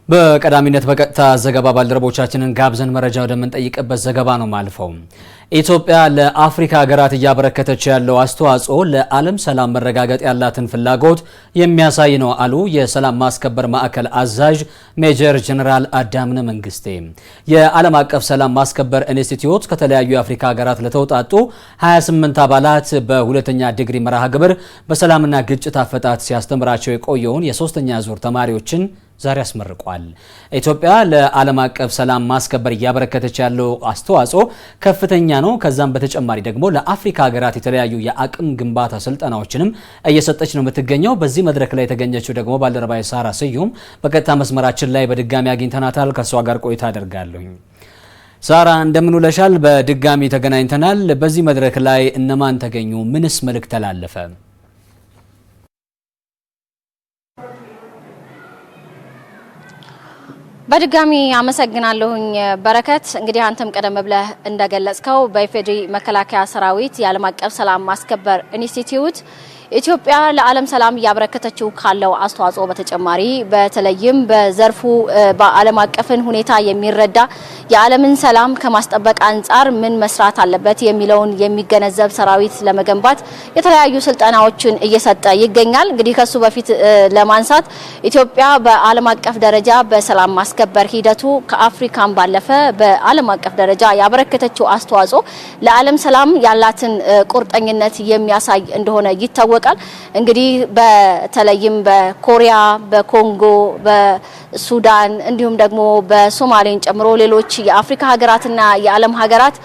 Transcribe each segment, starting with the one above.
በቀዳሚነት በቀጥታ ዘገባ ባልደረቦቻችንን ጋብዘን መረጃ ወደምንጠይቅበት ዘገባ ነው ማልፈው። ኢትዮጵያ ለአፍሪካ ሀገራት እያበረከተች ያለው አስተዋጽኦ ለዓለም ሰላም መረጋገጥ ያላትን ፍላጎት የሚያሳይ ነው አሉ የሰላም ማስከበር ማዕከል አዛዥ ሜጀር ጀነራል አዳምነህ መንግስቴ። የዓለም አቀፍ ሰላም ማስከበር ኢንስቲትዩት ከተለያዩ የአፍሪካ ሀገራት ለተውጣጡ 28 አባላት በሁለተኛ ዲግሪ መርሃ ግብር በሰላምና ግጭት አፈታት ሲያስተምራቸው የቆየውን የሶስተኛ ዙር ተማሪዎችን ዛሬ አስመርቋል። ኢትዮጵያ ለዓለም አቀፍ ሰላም ማስከበር እያበረከተች ያለው አስተዋጽኦ ከፍተኛ ነው። ከዛም በተጨማሪ ደግሞ ለአፍሪካ ሀገራት የተለያዩ የአቅም ግንባታ ስልጠናዎችንም እየሰጠች ነው የምትገኘው። በዚህ መድረክ ላይ የተገኘችው ደግሞ ባልደረባይ ሳራ ስዩም በቀጥታ መስመራችን ላይ በድጋሚ አግኝተናታል። ከሷ ጋር ቆይታ አደርጋለሁ። ሳራ እንደምን ውለሻል? በድጋሚ ተገናኝተናል። በዚህ መድረክ ላይ እነማን ተገኙ? ምንስ መልእክት ተላለፈ? በድጋሚ አመሰግናለሁኝ በረከት። እንግዲህ አንተም ቀደም ብለህ እንደገለጽከው በኢፌዴሪ መከላከያ ሰራዊት የዓለም አቀፍ ሰላም ማስከበር ኢንስቲትዩት ኢትዮጵያ ለዓለም ሰላም ያበረከተችው ካለው አስተዋጽኦ በተጨማሪ በተለይም በዘርፉ በዓለም አቀፍን ሁኔታ የሚረዳ የዓለምን ሰላም ከማስጠበቅ አንጻር ምን መስራት አለበት የሚለውን የሚገነዘብ ሰራዊት ለመገንባት የተለያዩ ስልጠናዎችን እየሰጠ ይገኛል። እንግዲህ ከሱ በፊት ለማንሳት ኢትዮጵያ በዓለም አቀፍ ደረጃ በሰላም ማስከበር ሂደቱ ከአፍሪካም ባለፈ በዓለም አቀፍ ደረጃ ያበረከተችው አስተዋጽኦ ለዓለም ሰላም ያላትን ቁርጠኝነት የሚያሳይ እንደሆነ ይታወቃል። እንግዲህ በተለይም በኮሪያ፣ በኮንጎ፣ በሱዳን እንዲሁም ደግሞ በሶማሌን ጨምሮ ሌሎች የአፍሪካ ሀገራትና የዓለም ሀገራት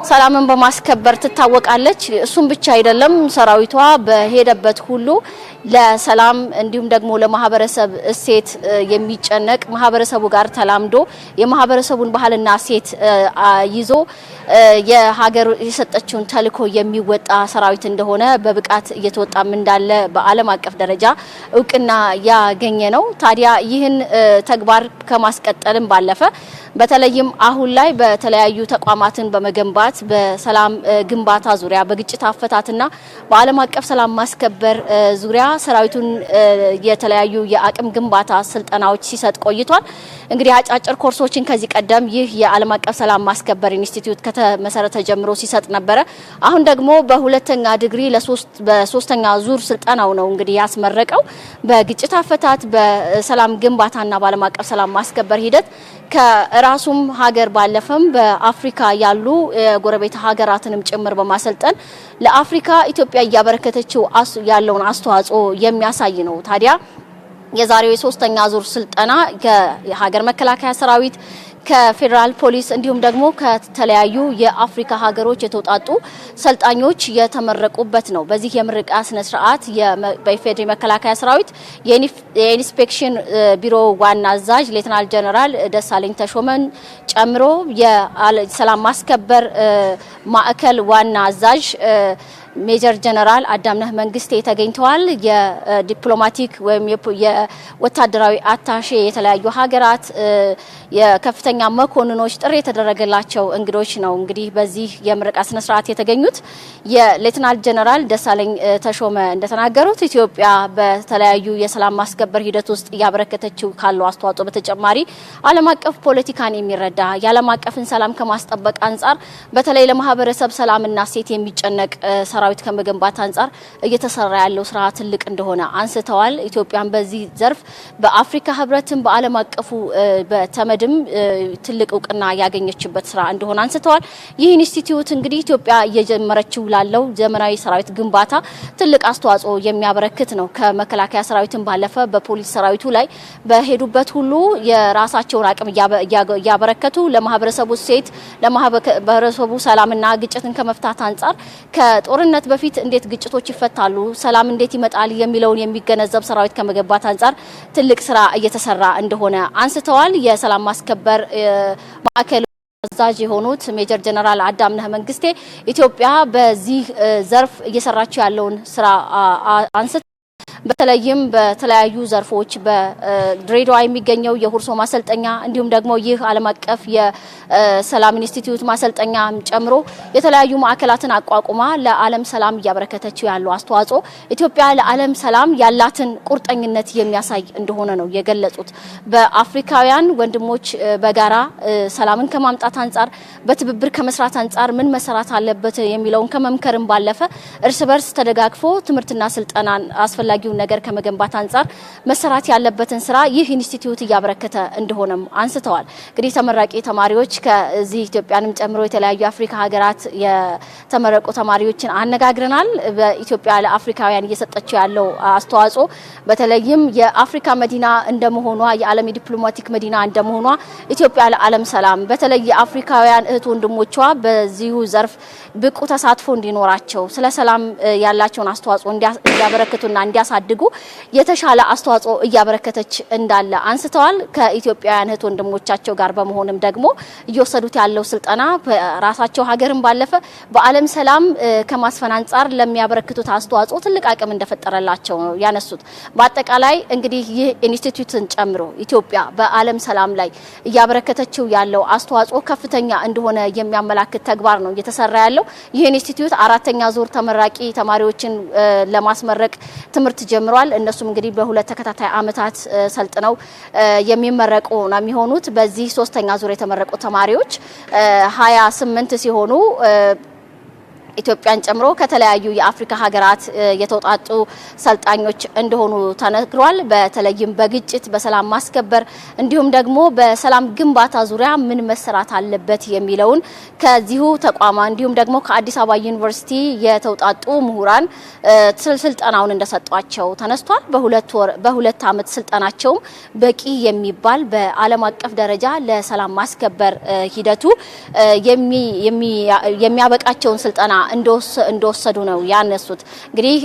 ሰላምን በማስከበር ትታወቃለች። እሱም ብቻ አይደለም፣ ሰራዊቷ በሄደበት ሁሉ ለሰላም እንዲሁም ደግሞ ለማህበረሰብ እሴት የሚጨነቅ ማህበረሰቡ ጋር ተላምዶ የማህበረሰቡን ባህልና እሴት ይዞ የሀገር የሰጠችውን ተልዕኮ የሚወጣ ሰራዊት እንደሆነ በብቃት እየተወጣም እንዳለ በዓለም አቀፍ ደረጃ እውቅና ያገኘ ነው። ታዲያ ይህን ተግባር ከማስቀጠልም ባለፈ በተለይም አሁን ላይ በተለያዩ ተቋማትን በመገንባት በሰላም ግንባታ ዙሪያ በግጭት አፈታትና በዓለም አቀፍ ሰላም ማስከበር ዙሪያ ሰራዊቱን የተለያዩ የአቅም ግንባታ ስልጠናዎች ሲሰጥ ቆይቷል። እንግዲህ አጫጭር ኮርሶችን ከዚህ ቀደም ይህ የዓለም አቀፍ ሰላም ማስከበር ኢንስቲትዩት ከተመሰረተ ጀምሮ ሲሰጥ ነበረ። አሁን ደግሞ በሁለተኛ ዲግሪ በሶስተኛ ዙር ስልጠናው ነው እንግዲህ ያስመረቀው። በግጭት አፈታት በሰላም ግንባታና በዓለም አቀፍ ሰላም ማስከበር ሂደት ከራሱም ሀገር ባለፈም በአፍሪካ ያሉ ጎረቤት ሀገራትንም ጭምር በማሰልጠን ለአፍሪካ ኢትዮጵያ እያበረከተችው ያለውን አስተዋጽኦ የሚያሳይ ነው። ታዲያ የዛሬው የሶስተኛ ዙር ስልጠና ከሀገር መከላከያ ሰራዊት ከፌደራል ፖሊስ እንዲሁም ደግሞ ከተለያዩ የአፍሪካ ሀገሮች የተውጣጡ ሰልጣኞች የተመረቁበት ነው። በዚህ የምረቃ ስነ ስርዓት በኢፌዴሪ መከላከያ ሰራዊት የኢንስፔክሽን ቢሮ ዋና አዛዥ ሌተናል ጀነራል ደሳለኝ ተሾመን ጨምሮ የሰላም ማስከበር ማዕከል ዋና አዛዥ ሜጀር ጀነራል አዳምነህ መንግስቴ ተገኝተዋል። የዲፕሎማቲክ ወይም የወታደራዊ አታሼ የተለያዩ ሀገራት የከፍተኛ መኮንኖች ጥሪ የተደረገላቸው እንግዶች ነው እንግዲህ በዚህ የምረቃ ስነ ስርዓት የተገኙት። የሌተናል ጀነራል ደሳለኝ ተሾመ እንደተናገሩት ኢትዮጵያ በተለያዩ የሰላም ማስከበር ሂደት ውስጥ እያበረከተችው ካለው አስተዋጽኦ በተጨማሪ ዓለም አቀፍ ፖለቲካን የሚረዳ የዓለም አቀፍን ሰላም ከማስጠበቅ አንጻር በተለይ ለማህበረሰብ ሰላምና እሴት የሚጨነቅ ሰራዊት ከመገንባት አንጻር እየተሰራ ያለው ስራ ትልቅ እንደሆነ አንስተዋል። ኢትዮጵያን በዚህ ዘርፍ በአፍሪካ ህብረትም በዓለም አቀፉ በተመድም ትልቅ እውቅና ያገኘችበት ስራ እንደሆነ አንስተዋል። ይህ ኢንስቲትዩት እንግዲህ ኢትዮጵያ እየጀመረችው ላለው ዘመናዊ ሰራዊት ግንባታ ትልቅ አስተዋጽኦ የሚያበረክት ነው። ከመከላከያ ሰራዊትን ባለፈ በፖሊስ ሰራዊቱ ላይ በሄዱበት ሁሉ የራሳቸውን አቅም እያበረከቱ ለማህበረሰቡ እሴት ለማህበረሰቡ ሰላምና ግጭትን ከመፍታት አንጻር ከጦርነት በፊት እንዴት ግጭቶች ይፈታሉ፣ ሰላም እንዴት ይመጣል የሚለውን የሚገነዘብ ሰራዊት ከመገንባት አንጻር ትልቅ ስራ እየተሰራ እንደሆነ አንስተዋል። የሰላም ማስከበር ማዕከል አዛዥ የሆኑት ሜጀር ጀነራል አዳምነህ መንግስቴ ኢትዮጵያ በዚህ ዘርፍ እየሰራችው ያለውን ስራ አንስተዋል። በተለይም በተለያዩ ዘርፎች በድሬዳዋ የሚገኘው የሁርሶ ማሰልጠኛ እንዲሁም ደግሞ ይህ ዓለም አቀፍ የሰላም ኢንስቲትዩት ማሰልጠኛ ጨምሮ የተለያዩ ማዕከላትን አቋቁማ ለዓለም ሰላም እያበረከተችው ያለው አስተዋጽኦ ኢትዮጵያ ለዓለም ሰላም ያላትን ቁርጠኝነት የሚያሳይ እንደሆነ ነው የገለጹት። በአፍሪካውያን ወንድሞች በጋራ ሰላምን ከማምጣት አንጻር በትብብር ከመስራት አንጻር ምን መሰራት አለበት የሚለውን ከመምከርም ባለፈ እርስ በርስ ተደጋግፎ ትምህርትና ስልጠናን አስፈላጊውን ነገር ከመገንባት አንጻር መሰራት ያለበትን ስራ ይህ ኢንስቲትዩት እያበረከተ እንደሆነም አንስተዋል። እንግዲህ ተመራቂ ተማሪዎች ከዚህ ኢትዮጵያንም ጨምሮ የተለያዩ አፍሪካ ሀገራት የተመረቁ ተማሪዎችን አነጋግረናል። በኢትዮጵያ ለአፍሪካውያን እየሰጠችው ያለው አስተዋጽኦ በተለይም የአፍሪካ መዲና እንደመሆኗ የዓለም ዲፕሎማቲክ መዲና እንደመሆኗ ኢትዮጵያ ለዓለም ሰላም በተለይ የአፍሪካውያን እህት ወንድሞቿ በዚሁ ዘርፍ ብቁ ተሳትፎ እንዲኖራቸው ስለ ሰላም ያላቸውን አስተዋጽኦ እንዲያበረክቱና እንዲያሳድጉ የተሻለ አስተዋጽኦ እያበረከተች እንዳለ አንስተዋል። ከኢትዮጵያውያን እህት ወንድሞቻቸው ጋር በመሆንም ደግሞ እየወሰዱት ያለው ስልጠና በራሳቸው ሀገርን ባለፈ በዓለም ሰላም ከማስፈን አንጻር ለሚያበረክቱት አስተዋጽኦ ትልቅ አቅም እንደፈጠረላቸው ነው ያነሱት። በአጠቃላይ እንግዲህ ይህ ኢንስቲትዩትን ጨምሮ ኢትዮጵያ በዓለም ሰላም ላይ እያበረከተችው ያለው አስተዋጽኦ ከፍተኛ እንደሆነ የሚያመላክት ተግባር ነው እየተሰራ ያለው። ይህ ኢንስቲትዩት አራተኛ ዙር ተመራቂ ተማሪዎችን ለማስመረቅ ትምህርት ጀምሯል። እነሱም እንግዲህ በሁለት ተከታታይ አመታት ሰልጥነው የሚመረቁ ነው የሚሆኑት። በዚህ ሶስተኛ ዙር የተመረቁ ተማሪዎች 28 ሲሆኑ ኢትዮጵያን ጨምሮ ከተለያዩ የአፍሪካ ሀገራት የተውጣጡ ሰልጣኞች እንደሆኑ ተነግሯል። በተለይም በግጭት በሰላም ማስከበር እንዲሁም ደግሞ በሰላም ግንባታ ዙሪያ ምን መሰራት አለበት የሚለውን ከዚሁ ተቋማ እንዲሁም ደግሞ ከአዲስ አበባ ዩኒቨርሲቲ የተውጣጡ ምሁራን ስልጠናውን እንደሰጧቸው ተነስቷል። በሁለት አመት ስልጠናቸውም በቂ የሚባል በዓለም አቀፍ ደረጃ ለሰላም ማስከበር ሂደቱ የሚያበቃቸውን ስልጠና እንደወሰዱ ነው ያነሱት። እንግዲህ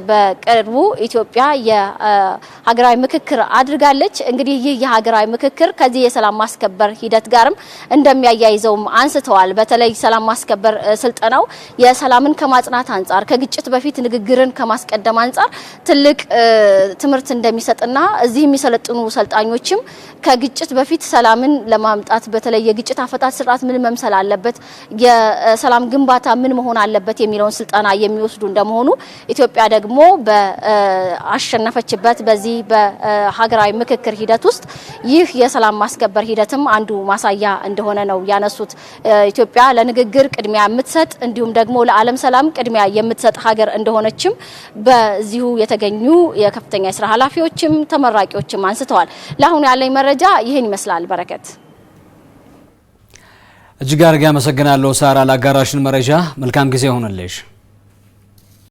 በቅርቡ ኢትዮጵያ የሀገራዊ ምክክር አድርጋለች። እንግዲህ ይህ የሀገራዊ ምክክር ከዚህ የሰላም ማስከበር ሂደት ጋርም እንደሚያያይዘውም አንስተዋል። በተለይ ሰላም ማስከበር ስልጠናው የሰላምን ከማጽናት አንጻር ከግጭት በፊት ንግግርን ከማስቀደም አንጻር ትልቅ ትምህርት እንደሚሰጥና እዚህ የሚሰለጥኑ ሰልጣኞችም ከግጭት በፊት ሰላምን ለማምጣት በተለይ የግጭት አፈታት ስርዓት ምን መምሰል አለበት፣ የሰላም ግንባታ ምን መሆን አለበት የሚለውን ስልጠና የሚወስዱ እንደመሆኑ ኢትዮጵያ ደግሞ በአሸነፈችበት በዚህ በሀገራዊ ምክክር ሂደት ውስጥ ይህ የሰላም ማስከበር ሂደትም አንዱ ማሳያ እንደሆነ ነው ያነሱት። ኢትዮጵያ ለንግግር ቅድሚያ የምትሰጥ እንዲሁም ደግሞ ለዓለም ሰላም ቅድሚያ የምትሰጥ ሀገር እንደሆነችም በዚሁ የተገኙ የከፍተኛ የስራ ኃላፊዎችም ተመራቂዎችም አንስተዋል። ለአሁኑ ያለኝ መረጃ ይህን ይመስላል። በረከት እጅግ አድርጌ አመሰግናለሁ ሳራ ለአጋራሽን መረጃ። መልካም ጊዜ ሆነልሽ።